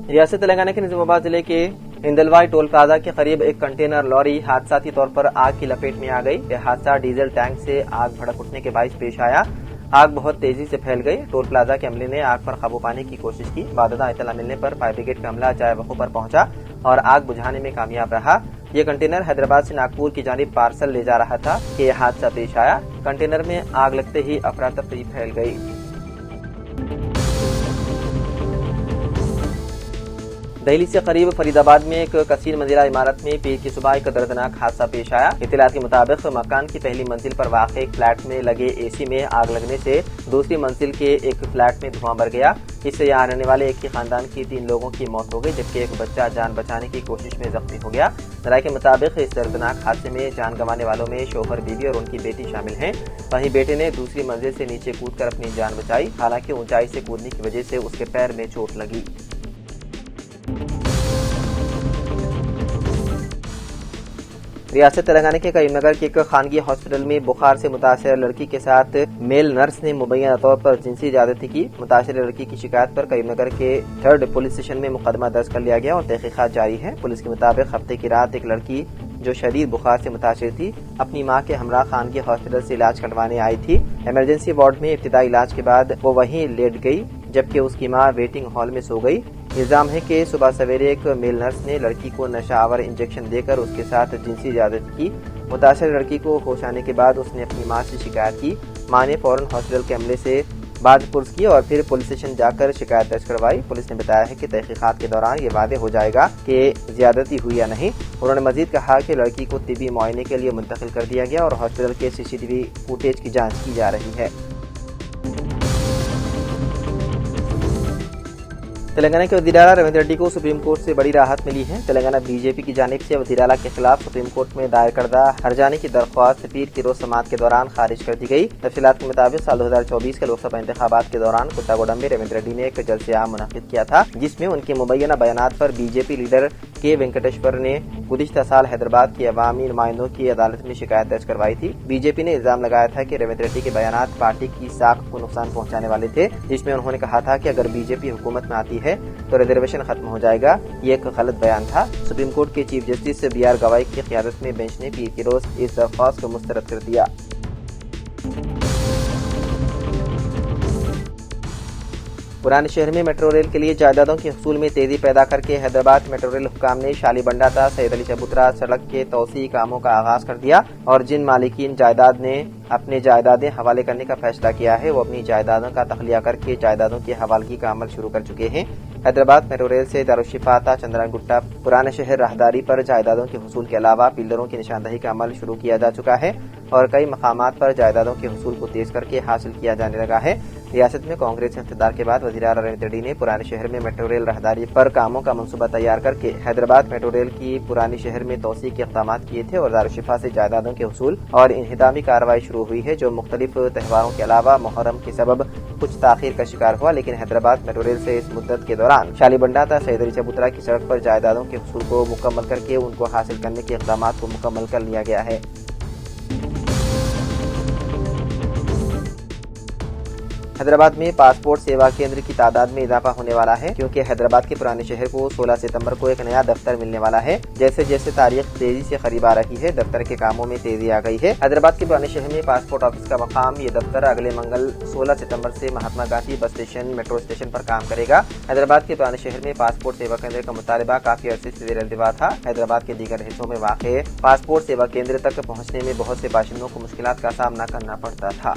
रियासत तेलंगाना के निजामाबाद जिले के इंदलवाई टोल प्लाजा के करीब एक कंटेनर लॉरी हादसाती तौर पर आग की लपेट में आ गई। यह हादसा डीजल टैंक से आग भड़क उठने के बायस पेश आया। आग बहुत तेजी से फैल गई। टोल प्लाजा के अमले ने आग पर काबू पाने की कोशिश की। बाददा इत्तला मिलने पर फायर ब्रिगेड का अमला जाए वकूफ पर पहुंचा और आग बुझाने में कामयाब रहा। ये कंटेनर हैदराबाद से नागपुर की जानिब पार्सल ले जा रहा था कि यह हादसा पेश आया। कंटेनर में आग लगते ही अफरा तफरी फैल गई। दिल्ली से करीब फरीदाबाद में एक कसीर मंजिला इमारत में पीर की सुबह एक दर्दनाक हादसा पेश आया। इत्तलात के मुताबिक मकान की पहली मंजिल पर वाक़ एक फ्लैट में लगे एसी में आग लगने से दूसरी मंजिल के एक फ्लैट में धुआं भर गया। इससे यहाँ रहने वाले एक ही खानदान की 3 लोगों की मौत हो गई, जबकि एक बच्चा जान बचाने की कोशिश में जख्मी हो गया। जराये के मुताबिक इस दर्दनाक हादसे में जान गंवाने वालों में शोहर, बीवी और उनकी बेटी शामिल हैं। वहीं बेटे ने दूसरी मंजिल से नीचे कूदकर अपनी जान बचाई। हालांकि ऊंचाई से कूदने की वजह से उसके पैर में चोट लगी। रियासत तेलंगाना के करीमनगर के एक खानगी हॉस्पिटल में बुखार से मुतासर लड़की के साथ मेल नर्स ने मुबैना तौर पर जिनसी ज्यादती की। मुतासर लड़की की शिकायत पर करीमनगर के 3rd पुलिस स्टेशन में मुकदमा दर्ज कर लिया गया और तहकीकात जारी है। पुलिस के मुताबिक हफ्ते की रात एक लड़की जो शदीद बुखार से मुतासर थी अपनी मां के हमरा खानगी हॉस्पिटल से इलाज करवाने आई थी। इमरजेंसी वार्ड में इब्तिदाई इलाज के बाद वो वहीं लेट गई, जबकि उसकी मां वेटिंग हॉल में सो गई। इल्जाम है कि सुबह सवेरे एक मेल नर्स ने लड़की को नशावर इंजेक्शन देकर उसके साथ जिनसी ज्यादती की। मुतासर लड़की को होश आने के बाद उसने अपनी मां से शिकायत की। मां ने फौरन हॉस्पिटल के अमले से बात पुरस की और फिर पुलिस स्टेशन जाकर शिकायत दर्ज करवाई। पुलिस ने बताया है कि तहकीकात के दौरान ये वादे हो जाएगा कि ज्यादती हुई या नहीं। उन्होंने मजीद कहा कि लड़की को तिब्बी मुआयने के लिए मुंतकिल कर दिया गया और हॉस्पिटल के CCTV फुटेज की जाँच की जा रही है। तेलंगाना के वज़ीर-ए-आला रविंद्र रेड्डी को सुप्रीम कोर्ट से बड़ी राहत मिली है। तेलंगाना बीजेपी की जानिब से वज़ीर-ए-आला के खिलाफ सुप्रीम कोर्ट में दायर करदा हर्जाने की दरख्वास्त पीर की रोज समात के दौरान खारिज कर दी गई। तफसीलात के मुताबिक साल 2024 के लोकसभा इंतखाबात के दौरान कुत्तागोडम में रविंद्र रेड्डी ने एक जलसे-आम मुनक्किद किया था, जिसमें उनके मुबैना बयानात पर बीजेपी लीडर के वेंकटेश्वर ने गुज़िश्ता साल हैदराबाद के अवामी नुमाइंदों की अदालत में शिकायत दर्ज करवाई थी। बीजेपी ने इल्जाम लगाया था कि रविंद्र रेड्डी के बयानात पार्टी की साख को नुकसान पहुंचाने वाले थे, जिसमें उन्होंने कहा था कि अगर बीजेपी हुकूमत में आती है तो रिजर्वेशन खत्म हो जाएगा। ये एक गलत बयान था। सुप्रीम कोर्ट के चीफ जस्टिस BR गवाई की क़यादत में बेंच ने पीर की रोज इस दरख्वास्त को मुस्तरद कर दिया। पुराने शहर में मेट्रो रेल के लिए जायदादों के हसूल में तेजी पैदा करके हैदराबाद मेट्रो रेल हुक्काम ने शालीबंडा ता सैयद अली चबूतरा सड़क के तोसी कामों का आगाज कर दिया और जिन मालिकीन जायदाद ने अपने जायदादें हवाले करने का फैसला किया है वो अपनी जायदादों का तखलिया करके जायदादों की हवालगी का अमल शुरू कर चुके हैं। हैदराबाद मेट्रो रेल से दारुशिफा ता चंद्रागुट्टा पुराने शहर राहदारी पर जायदादों के हसूल के अलावा पिल्लरों की निशानदही का अमल शुरू किया जा चुका है और कई मकामात पर जायदादों के हसूल को तेज करके हासिल किया जाने लगा है। रियासत में कांग्रेस इक़्तिदार के बाद वज़ीर-ए-आला रविंद्र रेड्डी ने पुराने शहर में मेट्रो रेल राहदारी पर कामों का मंसूबा तैयार करके हैदराबाद मेट्रो रेल की पुरानी शहर में तोसी के इक़दाम किए थे और दारुशिफा से जायदादों के हसूल और इन्हिदामी कार्रवाई शुरू हुई है, जो मुख्तलिफ त्योहारों के अलावा मुहर्रम के सबब कुछ ताखीर का शिकार हुआ। लेकिन हैदराबाद मेट्रो रेल से इस मुद्दत के दौरान शालीबंडा ता सैयद अली चबूतरा की सड़क पर जायदादों के हसूल को मुकम्मल करके उनको हासिल करने के इक़दाम को मुकम्मल कर लिया गया है। हैदराबाद में पासपोर्ट सेवा केंद्र की तादाद में इजाफा होने वाला है, क्योंकि हैदराबाद के पुराने शहर को 16 सितंबर को एक नया दफ्तर मिलने वाला है। जैसे जैसे तारीख तेजी से करीब आ रही है, दफ्तर के कामों में तेजी आ गई है। हैदराबाद के पुराने शहर में पासपोर्ट ऑफिस का मकाम ये दफ्तर अगले मंगल 16 सितंबर से Mahatma Gandhi bus station metro station पर काम करेगा। हैदराबाद के पुराने शहर में पासपोर्ट सेवा केंद्र का मुतालबा काफी अरसे से ज़ेर इल्तिवा था। हैदराबाद के दीगर हिस्सों में वाक़ पासपोर्ट सेवा केंद्र तक पहुँचने में बहुत से बाशिंदों को मुश्किलात का सामना करना पड़ता था।